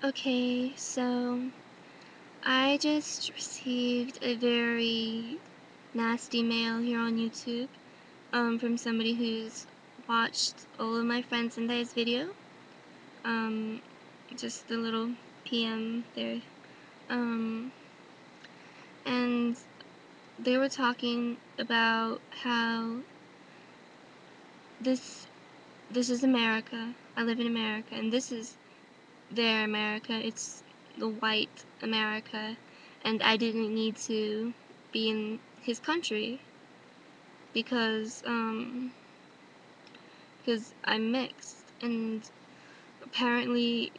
Okay, so I just received a very nasty mail here on YouTube from somebody who's watched all of my friends and I's video. Um, just a little PM there. And they were talking about how this is America. I live in America, and this is their America. It's the white America, and I didn't need to be in his country because I'm mixed, and apparently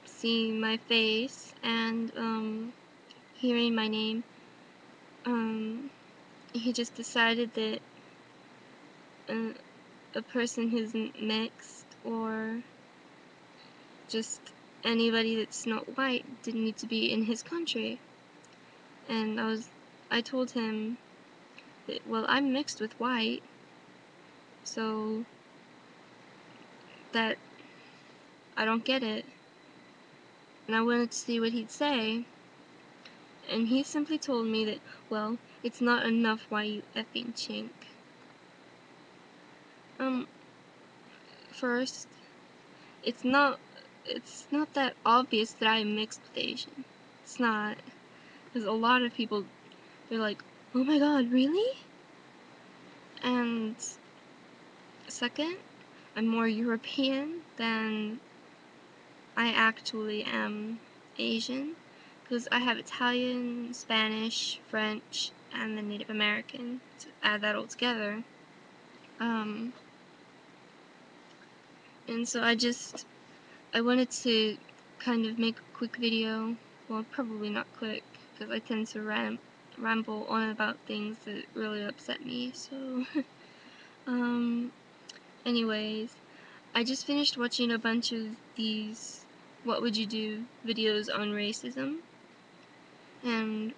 seeing my face and hearing my name, he just decided that uh, a person who's mixed or just anybody that's not white didn't need to be in his country. And I told him that, well, I'm mixed with white, so that I don't get it. And I wanted to see what he'd say. And he simply told me that, well, it's not enough why you effing chink. First, it's not that obvious that I'm mixed with Asian. It's not. Because a lot of people, they're like, oh my god, really? And second, I'm more European than I actually am Asian. Because I have Italian, Spanish, French, and the Native American to add that all together. And so I wanted to kind of make a quick video. Well, probably not quick, because I tend to ramble on about things that really upset me, so anyways, I just finished watching a bunch of these what would you do videos on racism, and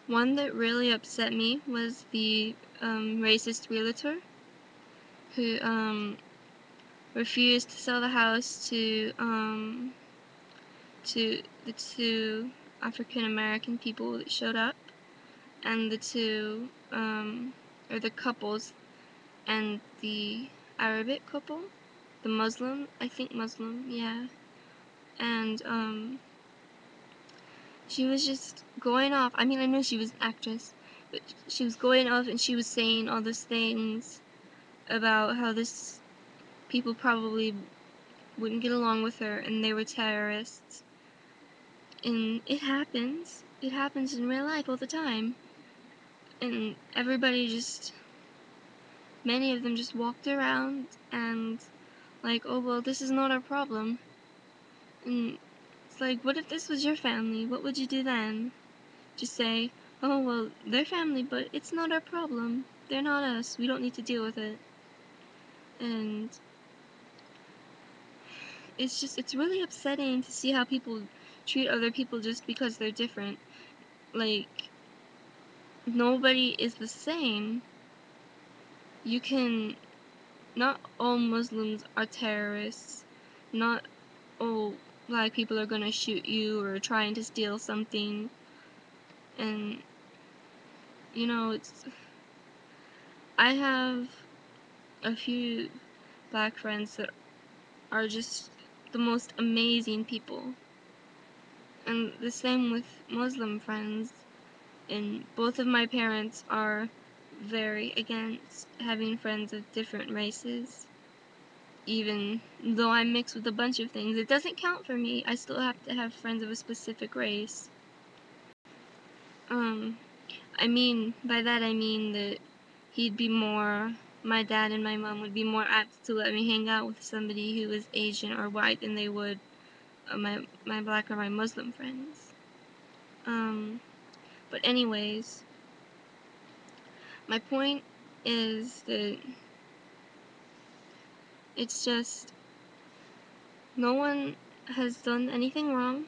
one that really upset me was the racist realtor who refused to sell the house to the two African American people that showed up, and the two or the couples, and the Arabic couple, the Muslim, I think Muslim, yeah. And she was just going off. I mean, I know she was an actress, but she was going off and she was saying all these things about how this people probably wouldn't get along with her and they were terrorists. And it happens. It happens in real life all the time. And everybody just, many of them just walked around and like, oh well, this is not our problem. And it's like, what if this was your family? What would you do then? Just say, oh well, they're family, but it's not our problem. They're not us. We don't need to deal with it. And it's really upsetting to see how people treat other people just because they're different. Like, nobody is the same. You can, not all Muslims are terrorists. Not all black people are gonna shoot you or trying to steal something. And, you know, I have a few black friends that are just the most amazing people. And the same with Muslim friends. And both of my parents are very against having friends of different races. Even though I'm mixed with a bunch of things, it doesn't count for me. I still have to have friends of a specific race. I mean, by that I mean that he'd be more, my dad and my mom would be more apt to let me hang out with somebody who is Asian or white than they would my black or my Muslim friends. But anyways, my point is that it's just, no one has done anything wrong.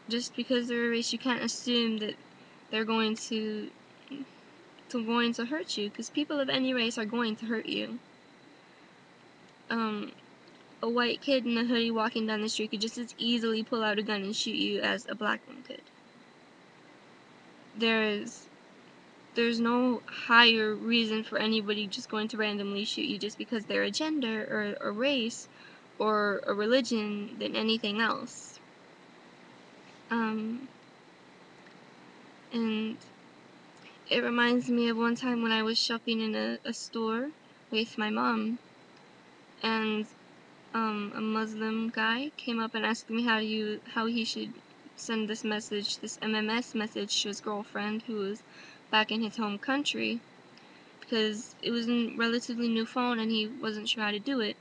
Just because they're a race, you can't assume that they're going to hurt you, because people of any race are going to hurt you. a white kid in a hoodie walking down the street could just as easily pull out a gun and shoot you as a black one could. There's no higher reason for anybody just going to randomly shoot you just because they're a gender or a race or a religion than anything else. And it reminds me of one time when I was shopping in a store with my mom, and a Muslim guy came up and asked me how he should send this message, this MMS message, to his girlfriend who was back in his home country, because it was a relatively new phone and he wasn't sure how to do it.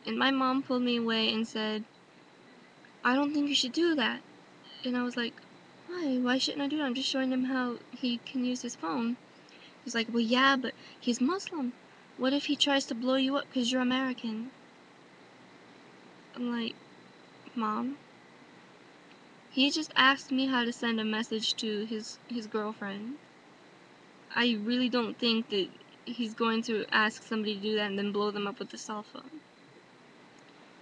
And my mom pulled me away and said, "I don't think you should do that." And I was like, "Why? Why shouldn't I do that? I'm just showing him how he can use his phone." He's like, "Well, yeah, but he's Muslim. What if he tries to blow you up because you're American?" I'm like, "Mom, he just asked me how to send a message to his girlfriend. I really don't think that he's going to ask somebody to do that and then blow them up with a cell phone."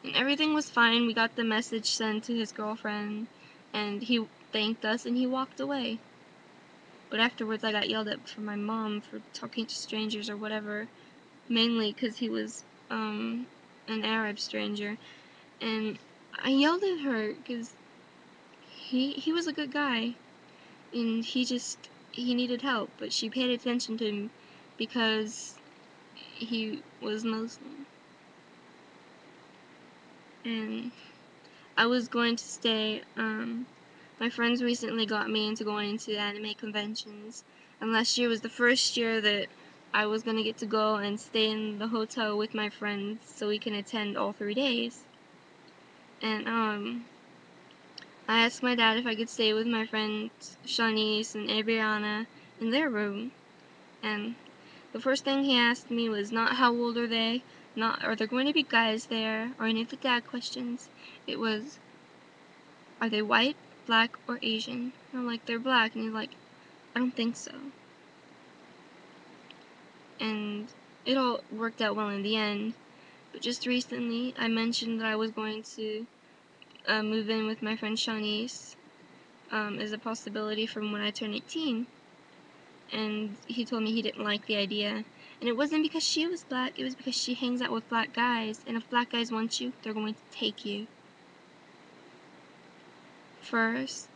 And everything was fine. We got the message sent to his girlfriend, and he thanked us and he walked away. But afterwards I got yelled at from my mom for talking to strangers or whatever, mainly because he was an Arab stranger. And I yelled at her because he was a good guy, and he needed help, but she paid attention to him because he was Muslim. And I was going to stay, my friends recently got me into going to anime conventions, and last year was the first year that I was gonna get to go and stay in the hotel with my friends so we can attend all 3 days. And I asked my dad if I could stay with my friends Shanice and Adriana in their room, and the first thing he asked me was not how old are they, not are there going to be guys there, or any of the dad questions. It was, are they white, black, or Asian? And I'm like, they're black. And he's like, I don't think so. And it all worked out well in the end. But just recently, I mentioned that I was going to move in with my friend Shanice as a possibility from when I turn 18. And he told me he didn't like the idea. And it wasn't because she was black, it was because she hangs out with black guys. And if black guys want you, they're going to take you. First,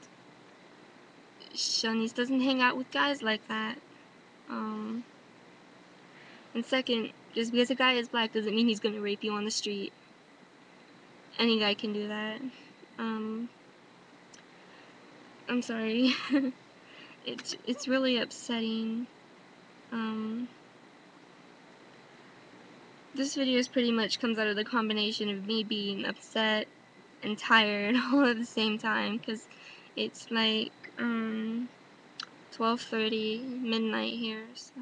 Shanice doesn't hang out with guys like that. And second, just because a guy is black doesn't mean he's gonna rape you on the street. Any guy can do that. I'm sorry. It's really upsetting. This video pretty much comes out of the combination of me being upset and tired all at the same time, because it's like 12:30 midnight here. So,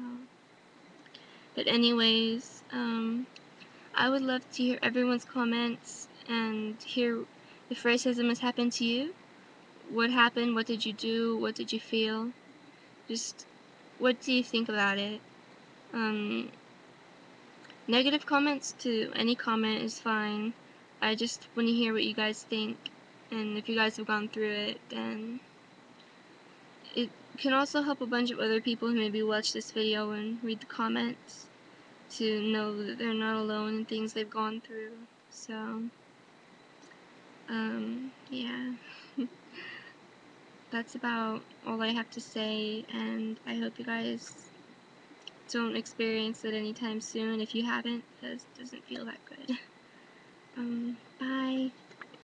but anyways, I would love to hear everyone's comments and hear if racism has happened to you. What happened? What did you do? What did you feel? Just what do you think about it? Negative comments to any comment is fine. I just want to hear what you guys think, and if you guys have gone through it, then it can also help a bunch of other people who maybe watch this video and read the comments to know that they're not alone in things they've gone through. So, yeah. That's about all I have to say, and I hope you guys don't experience it anytime soon if you haven't, because it doesn't feel that good. Bye.